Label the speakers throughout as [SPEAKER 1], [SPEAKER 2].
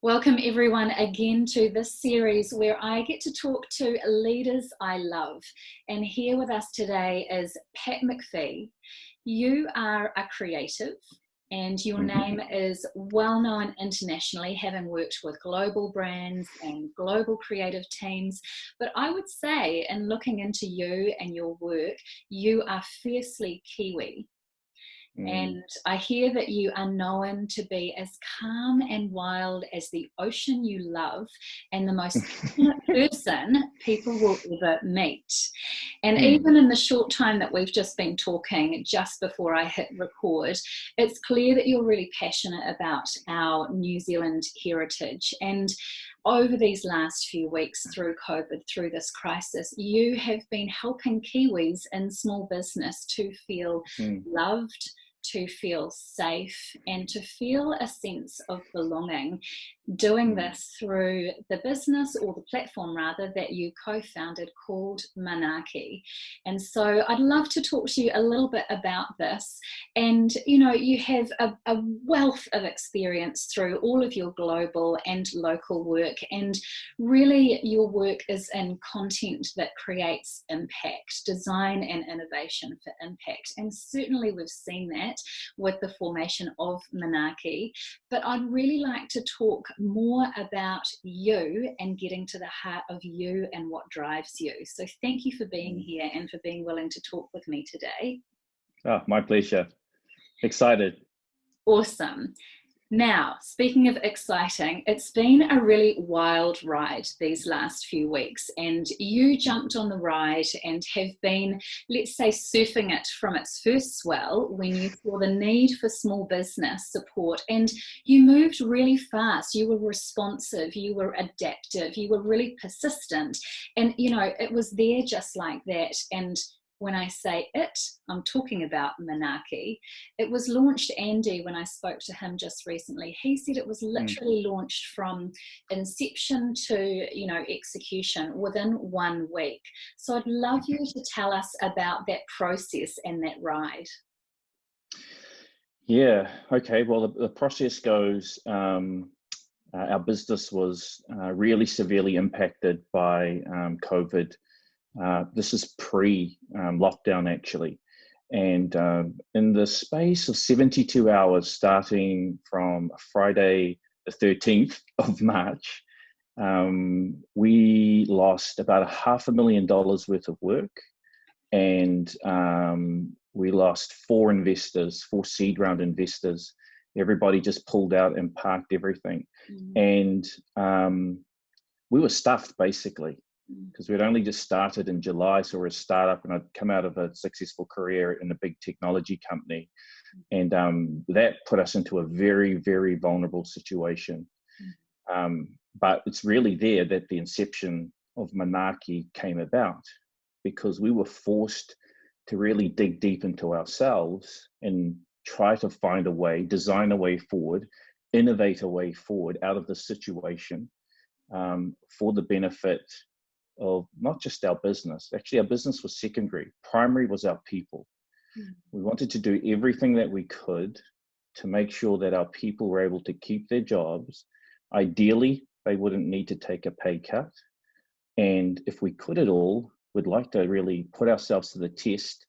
[SPEAKER 1] Welcome everyone again to this series where I get to talk to leaders I love. And here with us today is Pat MacFie. You are a creative and your name is well known internationally, having worked with global brands and global creative teams. But I would say, in looking into you and your work, you are fiercely Kiwi. And I hear that you are known to be as calm and wild as the ocean you love and the most passionate person people will ever meet. And even in the short time that we've just been talking, just before I hit record, it's clear that you're really passionate about our New Zealand heritage. And over these last few weeks through COVID, through this crisis, you have been helping Kiwis in small business to feel loved, to feel safe, and to feel a sense of belonging, doing this through the business, or the platform rather, that you co-founded called Manaaki. And so I'd love to talk to you a little bit about this. And you know, you have a wealth of experience through all of your global and local work, and really your work is in content that creates impact, design and innovation for impact. And certainly we've seen that with the formation of Manaaki. But I'd really like to talk more about you and getting to the heart of you and what drives you. So thank you for being here and for being willing to talk with me today.
[SPEAKER 2] Oh, my pleasure. Excited.
[SPEAKER 1] Awesome. Now, speaking of exciting, it's been a really wild ride these last few weeks, and you jumped on the ride and have been, let's say, surfing it from its first swell when you saw the need for small business support, and you moved really fast. You were responsive, you were adaptive, you were really persistent, and you know, it was there just like that. And when I say it, I'm talking about Manaaki. It was launched, Andy, when I spoke to him just recently, he said it was literally launched from inception to, you know, execution within 1 week. So I'd love you to tell us about that process and that ride.
[SPEAKER 2] Yeah, okay. Well, the process goes, our business was really severely impacted by COVID. This is pre-lockdown actually. And in the space of 72 hours, starting from Friday, the 13th of March, we lost about $500,000 worth of work. And we lost 4 investors, 4 seed round investors. Everybody just pulled out and parked everything. And we were stuffed basically, because we'd only just started in July. So we're a startup, and I'd come out of a successful career in a big technology company. And that put us into a very, very vulnerable situation. But it's really there that the inception of Manaaki came about, because we were forced to really dig deep into ourselves and try to find a way, design a way forward, innovate a way forward out of the situation, for the benefit of not just our business. Actually, our business was secondary. Primary was our people. We wanted to do everything that we could to make sure that our people were able to keep their jobs. Ideally, they wouldn't need to take a pay cut. And if we could at all, we'd like to really put ourselves to the test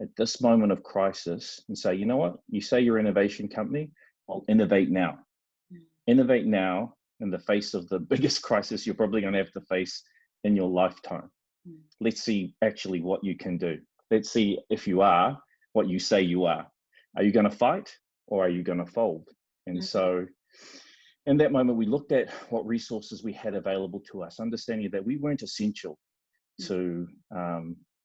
[SPEAKER 2] at this moment of crisis and say, you know what, you say you're an innovation company, I'll innovate now. Innovate now in the face of the biggest crisis you're probably going to have to face in your lifetime. Let's see actually what you can do. Let's see if you are what you say you are. Are you going to fight, or are you going to fold? And so in that moment, we looked at what resources we had available to us, understanding that we weren't essential to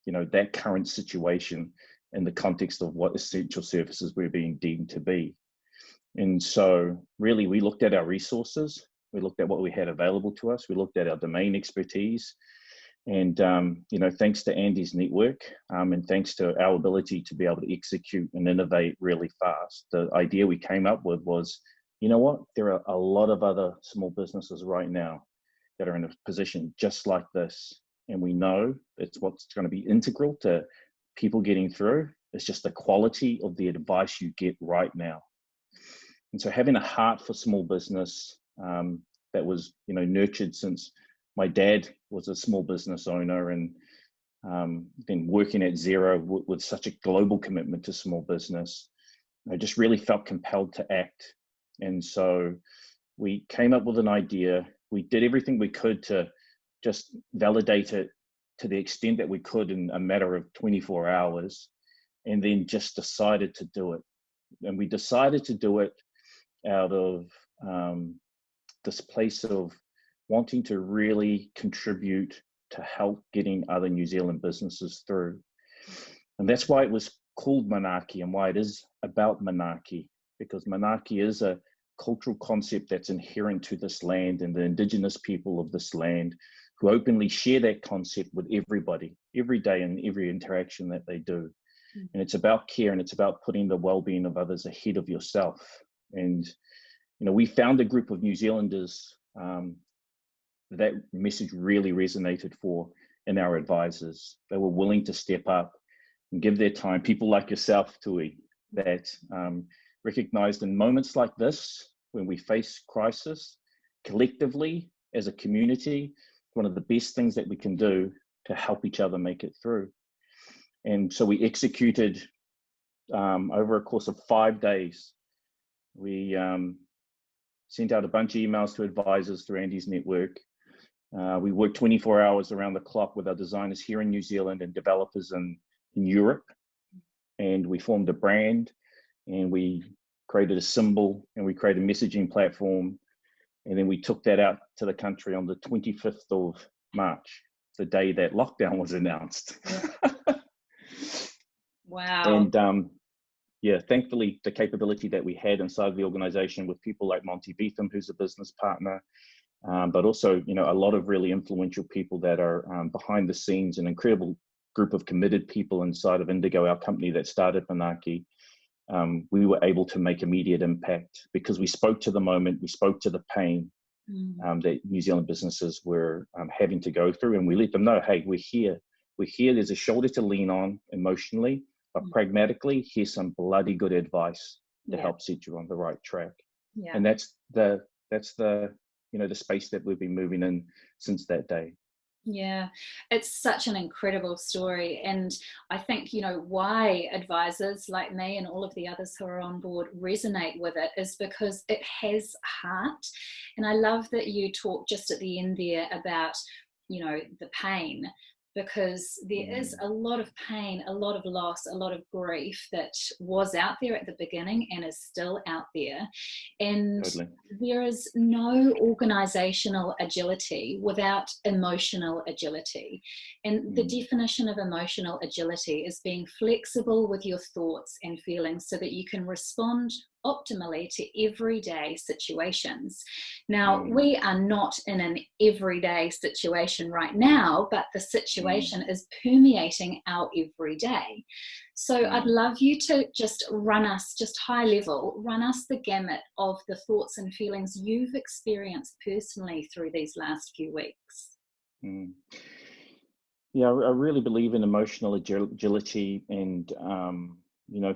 [SPEAKER 2] you know, that current situation in the context of what essential services we're being deemed to be. And so really we looked at our resources, we looked at what we had available to us, we looked at our domain expertise, and you know, thanks to Andy's network, and thanks to our ability to be able to execute and innovate really fast, the idea we came up with was, you know what, there are a lot of other small businesses right now that are in a position just like this. And we know it's what's going to be integral to people getting through. It's just the quality of the advice you get right now. And so having a heart for small business, that was, nurtured since my dad was a small business owner, and then working at Xero with such a global commitment to small business. I just really felt compelled to act. And so we came up with an idea. We did everything we could to just validate it to the extent that we could in a matter of 24 hours, and then just decided to do it. And we decided to do it out of this place of wanting to really contribute to help getting other New Zealand businesses through. And that's why it was called Manaaki, and why it is about Manaaki, because Manaaki is a cultural concept that's inherent to this land and the indigenous people of this land, who openly share that concept with everybody, every day, and every interaction that they do. And it's about care, and it's about putting the well-being of others ahead of yourself. And, we found a group of New Zealanders that message really resonated for in our advisors. They were willing to step up and give their time. People like yourself, Tui, that recognized in moments like this, when we face crisis, collectively as a community, one of the best things that we can do to help each other make it through. And so we executed over a course of 5 days. We sent out a bunch of emails to advisors through Andy's network. We worked 24 hours around the clock with our designers here in New Zealand and developers in Europe. And we formed a brand, and we created a symbol, and we created a messaging platform. And then we took that out to the country on the 25th of March, the day that lockdown was announced.
[SPEAKER 1] Wow.
[SPEAKER 2] And thankfully, the capability that we had inside the organization with people like Monty Beetham, who's a business partner, but also, a lot of really influential people that are behind the scenes, an incredible group of committed people inside of Indigo, our company that started Manaaki. We were able to make immediate impact because we spoke to the moment, we spoke to the pain that New Zealand businesses were having to go through, and we let them know, hey, we're here. There's a shoulder to lean on emotionally, but pragmatically, here's some bloody good advice to help set you on the right track. And that's the the space that we've been moving in since that day.
[SPEAKER 1] Yeah, it's such an incredible story. And I think, why advisors like me and all of the others who are on board resonate with it is because it has heart. And I love that you talked just at the end there about, the pain, because there is a lot of pain, a lot of loss, a lot of grief that was out there at the beginning and is still out there. And there is no organizational agility without emotional agility. And the definition of emotional agility is being flexible with your thoughts and feelings so that you can respond optimally to everyday situations. Now, we are not in an everyday situation right now, but the situation is permeating our everyday. So I'd love you to just run us, just high level, run us the gamut of the thoughts and feelings you've experienced personally through these last few weeks.
[SPEAKER 2] Yeah, I really believe in emotional agility, and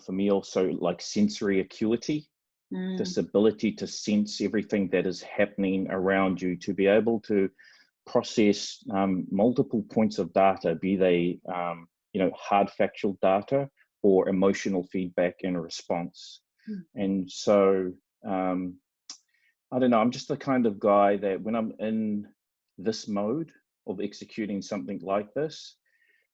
[SPEAKER 2] for me also like sensory acuity, this ability to sense everything that is happening around you, to be able to process multiple points of data, be they hard factual data or emotional feedback and a response. And so I don't know, I'm just the kind of guy that when I'm in this mode of executing something like this,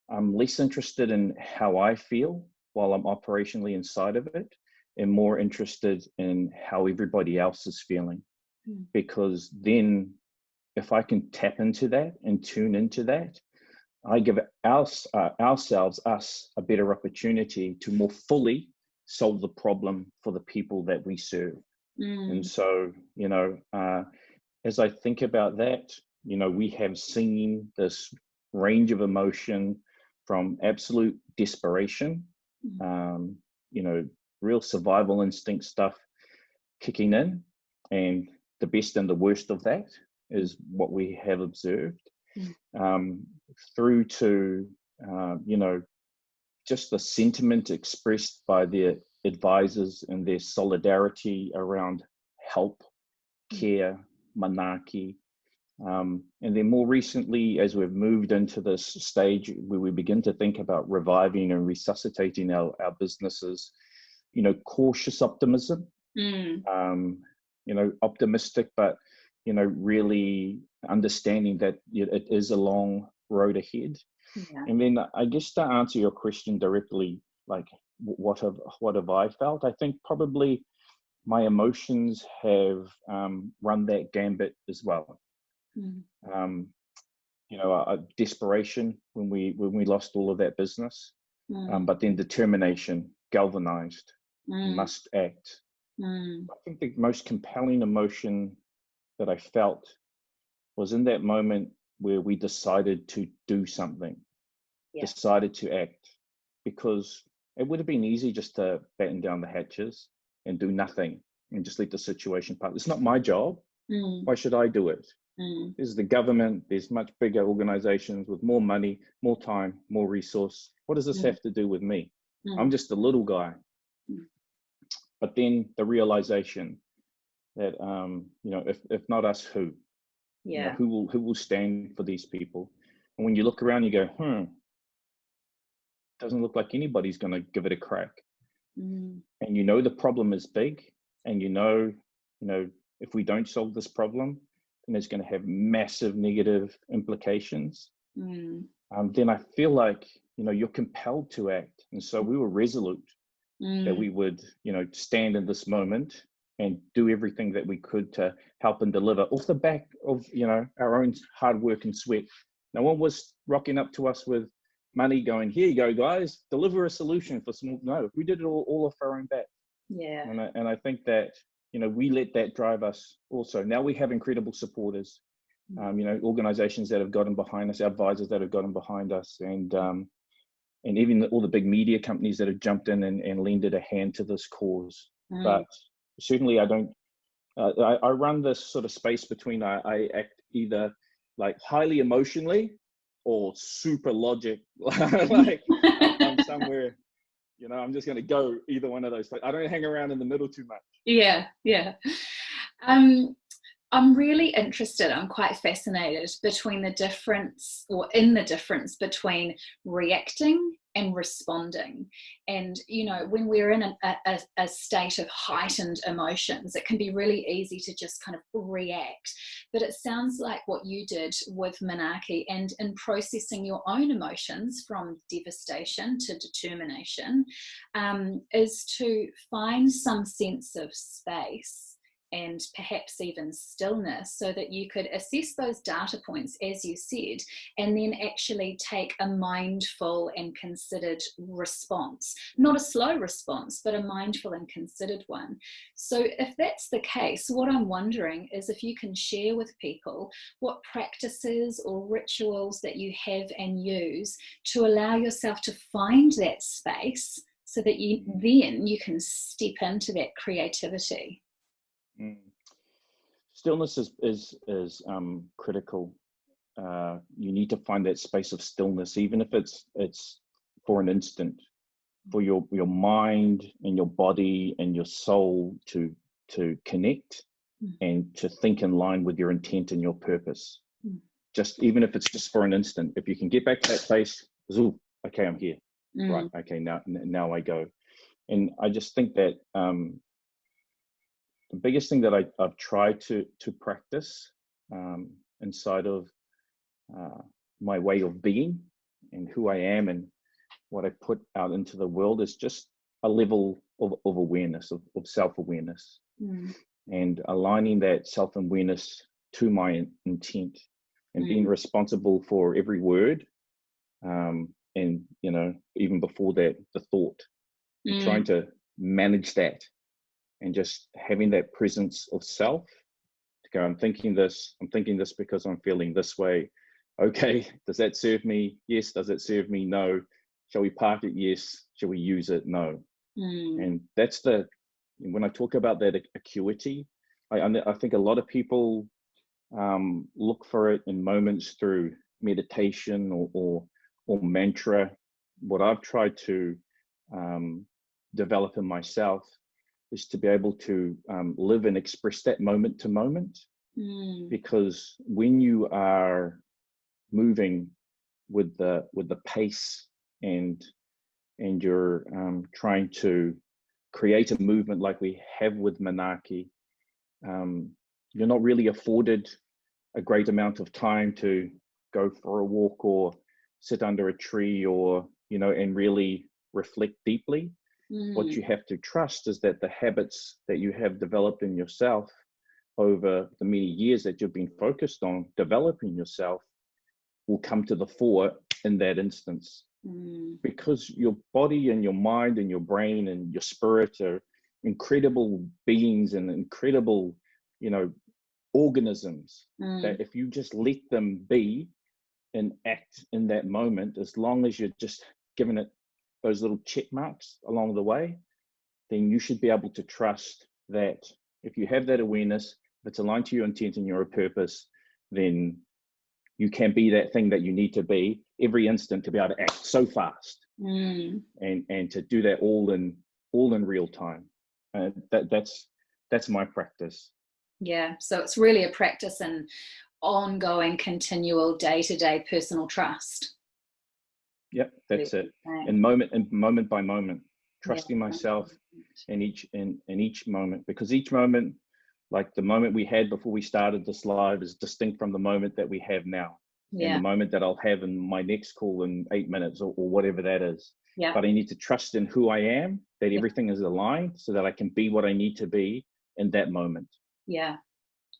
[SPEAKER 2] I'm less interested in how I feel while I'm operationally inside of it, and more interested in how everybody else is feeling. Because then if I can tap into that and tune into that, I give us a better opportunity to more fully solve the problem for the people that we serve. And so, as I think about that, we have seen this range of emotion from absolute desperation, real survival instinct stuff kicking in, and the best and the worst of that is what we have observed, through to, just the sentiment expressed by their advisors and their solidarity around help, care, Manaaki. And then more recently, as we've moved into this stage where we begin to think about reviving and resuscitating our businesses, cautious optimism, optimistic, but, really understanding that it is a long road ahead.
[SPEAKER 1] Yeah.
[SPEAKER 2] And then I guess to answer your question directly, like what have I felt? I think probably my emotions have run that gambit as well. Desperation when we lost all of that business, but then determination, galvanized, must act. I think the most compelling emotion that I felt was in that moment where we decided to do something, decided to act, because it would have been easy just to batten down the hatches and do nothing and just let the situation pass. It's not my job. Why should I do it? There's the government, there's much bigger organizations with more money, more time, more resource. What does this have to do with me? I'm just a little guy. But then the realization that, if not us, who? Who will stand for these people? And when you look around, you go, doesn't look like anybody's going to give it a crack. And the problem is big, and if we don't solve this problem, then it's going to have massive negative implications. Then I feel like you're compelled to act, and so we were resolute that we would stand in this moment and do everything that we could to help and deliver off the back of our own hard work and sweat. No one was rocking up to us with money going, here you go guys, deliver a solution for small. No, we did it all off our own back. And I think that we let that drive us also. Now we have incredible supporters, organizations that have gotten behind us, advisors that have gotten behind us, and even all the big media companies that have jumped in and lended a hand to this cause. But certainly I don't, I run this sort of space between I act either like highly emotionally or super logic. Like I'm somewhere, I'm just going to go either one of those. I don't hang around in the middle too much.
[SPEAKER 1] Yeah. I'm really interested, I'm quite fascinated in the difference between reacting and responding. And, when we're in a state of heightened emotions, it can be really easy to just kind of react. But it sounds like what you did with Manaaki, and in processing your own emotions from devastation to determination, is to find some sense of space and perhaps even stillness, so that you could assess those data points, as you said, and then actually take a mindful and considered response. Not a slow response, but a mindful and considered one. So if that's the case, what I'm wondering is if you can share with people what practices or rituals that you have and use to allow yourself to find that space, so that you can step into that creativity.
[SPEAKER 2] Stillness is critical. You need to find that space of stillness, even if it's for an instant, for your mind and your body and your soul to connect and to think in line with your intent and your purpose. Just even if it's just for an instant, if you can get back to that place, okay, I'm here. Right, okay, now I go. And I just think that the biggest thing that I've tried to practice inside of my way of being and who I am and what I put out into the world is just a level of awareness, of self-awareness, and aligning that self-awareness to my intent and being responsible for every word, and even before that, the thought, and trying to manage that. And just having that presence of self to go, I'm thinking this because I'm feeling this way. Okay, does that serve me? Yes. Does it serve me? No. Shall we park it? Yes. Shall we use it? No. And that's when I talk about that acuity, I think a lot of people look for it in moments through meditation or mantra. What I've tried to develop in myself is to be able to live and express that moment to moment, because when you are moving with the pace and you're trying to create a movement like we have with Manaaki, you're not really afforded a great amount of time to go for a walk or sit under a tree or, and really reflect deeply. What you have to trust is that the habits that you have developed in yourself over the many years that you've been focused on developing yourself will come to the fore in that instance. Because your body and your mind and your brain and your spirit are incredible beings and incredible, organisms that if you just let them be and act in that moment, as long as you're just giving it those little check marks along the way, then you should be able to trust that if you have that awareness, if it's aligned to your intent and your purpose, then you can be that thing that you need to be every instant to be able to act so fast and to do that all in real time. That's my practice.
[SPEAKER 1] Yeah, so it's really a practice in ongoing, continual, day-to-day personal trust.
[SPEAKER 2] Yep, that's it. And moment by moment, trusting myself in each moment, because each moment, like the moment we had before we started this live, is distinct from the moment that we have now. And the moment that I'll have in my next call in 8 minutes or whatever that is. But I need to trust in who I am, that everything is aligned so that I can be what I need to be in that moment.
[SPEAKER 1] Yeah.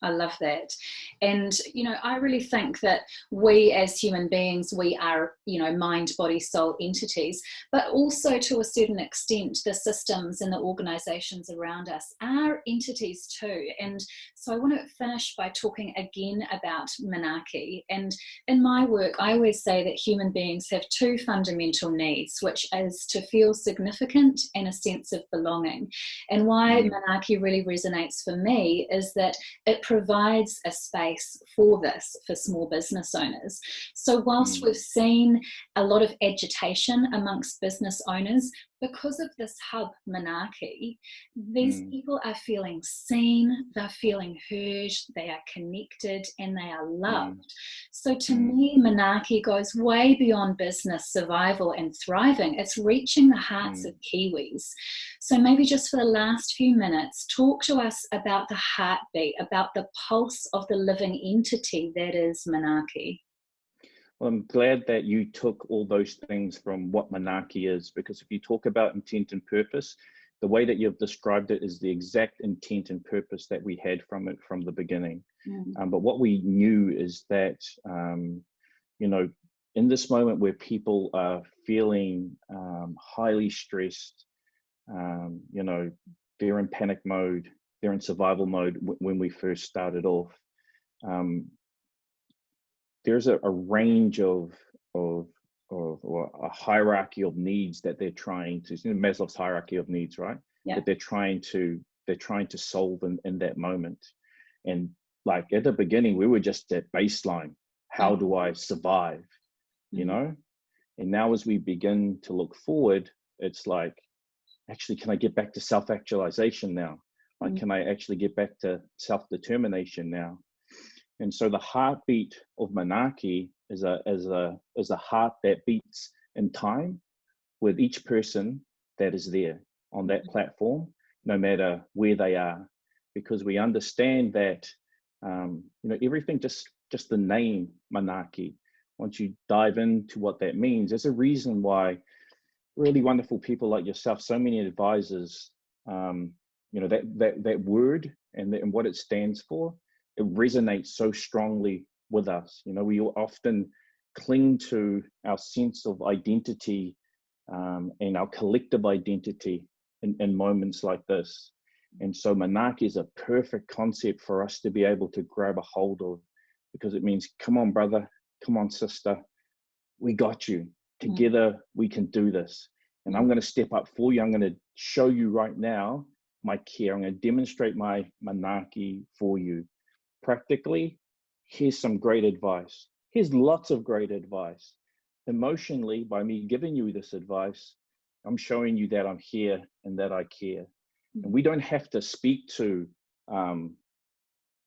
[SPEAKER 1] I love that. And, I really think that we as human beings, we are, mind, body, soul entities, but also to a certain extent, the systems and the organizations around us are entities too. And so I want to finish by talking again about Manaaki. And in my work, I always say that human beings have two fundamental needs, which is to feel significant and a sense of belonging. And why Manaaki really resonates for me is that it provides a space for this for small business owners. So whilst we've seen a lot of agitation amongst business owners, because of this hub Manaaki, these people are feeling seen, they're feeling heard, they are connected, and they are loved. So to me, Manaaki goes way beyond business survival and thriving. It's reaching the hearts of Kiwis. So maybe just for the last few minutes, talk to us about the heartbeat, about the pulse of the living entity that is Manaaki.
[SPEAKER 2] Well, I'm glad that you took all those things from what Manaaki is, because if you talk about intent and purpose, the way that you've described it is the exact intent and purpose that we had from it from the beginning. But what we knew is that, in this moment where people are feeling highly stressed, they're in panic mode, they're in survival mode when we first started off. There's a range of or a hierarchy of needs that they're trying to, Maslow's hierarchy of needs, right? That they're trying to solve in that moment. And like at the beginning, we were just at baseline. How do I survive? And now as we begin to look forward, it's like, actually, can I get back to self-actualization now? Like, can I actually get back to self-determination now? And so the heartbeat of Manaaki is a heart that beats in time with each person that is there on that platform, no matter where they are, because we understand that everything, just the name Manaaki. Once you dive into what that means, there's a reason why really wonderful people like yourself, so many advisors, that word and what it stands for, it resonates so strongly with us. We often cling to our sense of identity and our collective identity in moments like this. And so Manaaki is a perfect concept for us to be able to grab a hold of, because it means, come on, brother, come on, sister, we got you. Together, we can do this. And I'm going to step up for you. I'm going to show you right now my care. I'm going to demonstrate my Manaaki for you. Practically, here's some great advice. Here's lots of great advice. Emotionally, by me giving you this advice, I'm showing you that I'm here and that I care. And we don't have to speak to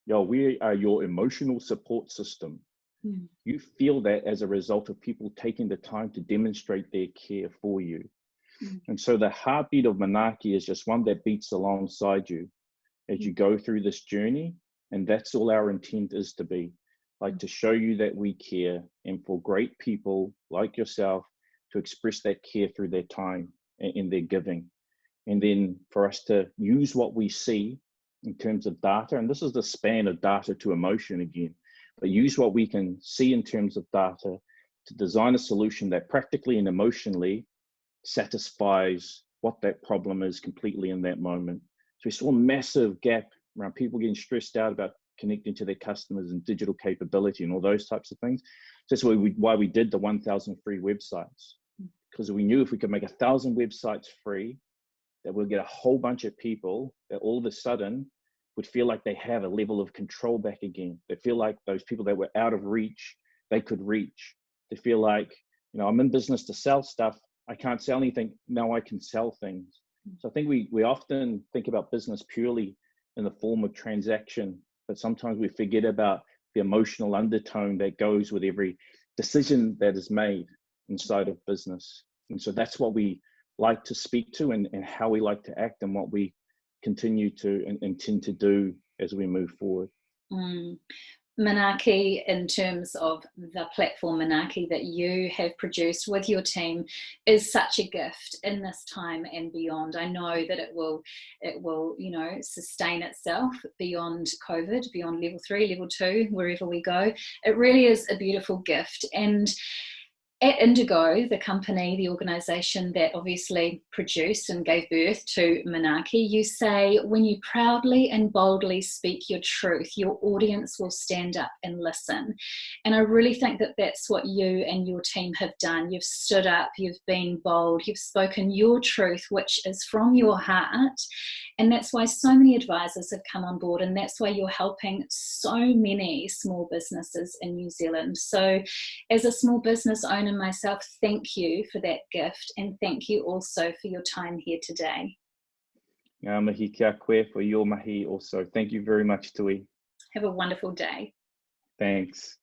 [SPEAKER 2] Yo, we are your emotional support system.
[SPEAKER 1] Mm.
[SPEAKER 2] You feel that as a result of people taking the time to demonstrate their care for you.
[SPEAKER 1] Mm.
[SPEAKER 2] And so the heartbeat of Manaaki is just one that beats alongside you as you go through this journey. And that's all our intent is to be, like to show you that we care, and for great people like yourself to express that care through their time and their giving. And then for us to use what we see in terms of data, and this is the span of data to emotion again, but use what we can see in terms of data to design a solution that practically and emotionally satisfies what that problem is completely in that moment. So we saw a massive gap around people getting stressed out about connecting to their customers and digital capability and all those types of things. So that's why we did the 1,000 free websites, because we knew if we could make 1,000 websites free, that we'll get a whole bunch of people that all of a sudden would feel like they have a level of control back again. They feel like those people that were out of reach, they could reach. They feel like, you know, I'm in business to sell stuff. I can't sell anything. Now I can sell things. So I think we often think about business purely in the form of transaction, but sometimes we forget about the emotional undertone that goes with every decision that is made inside of business. And so that's what we like to speak to, and how we like to act, and what we continue to and intend to do as we move forward.
[SPEAKER 1] Mm. Manaaki, in terms of the platform Manaaki that you have produced with your team, is such a gift in this time and beyond. I know that it will, you know, sustain itself beyond COVID, beyond level 3, level 2, wherever we go. It really is a beautiful gift. And at Indigo, the company, the organisation that obviously produced and gave birth to Manaaki, you say, when you proudly and boldly speak your truth, your audience will stand up and listen. And I really think that that's what you and your team have done. You've stood up, you've been bold, you've spoken your truth, which is from your heart. And that's why so many advisors have come on board, and that's why you're helping so many small businesses in New Zealand. So as a small business owner myself, thank you for that gift, and thank you also for your time here today.
[SPEAKER 2] Ngā mihi kia koe for your mahi also. Thank you very much, Tui.
[SPEAKER 1] Have a wonderful day.
[SPEAKER 2] Thanks.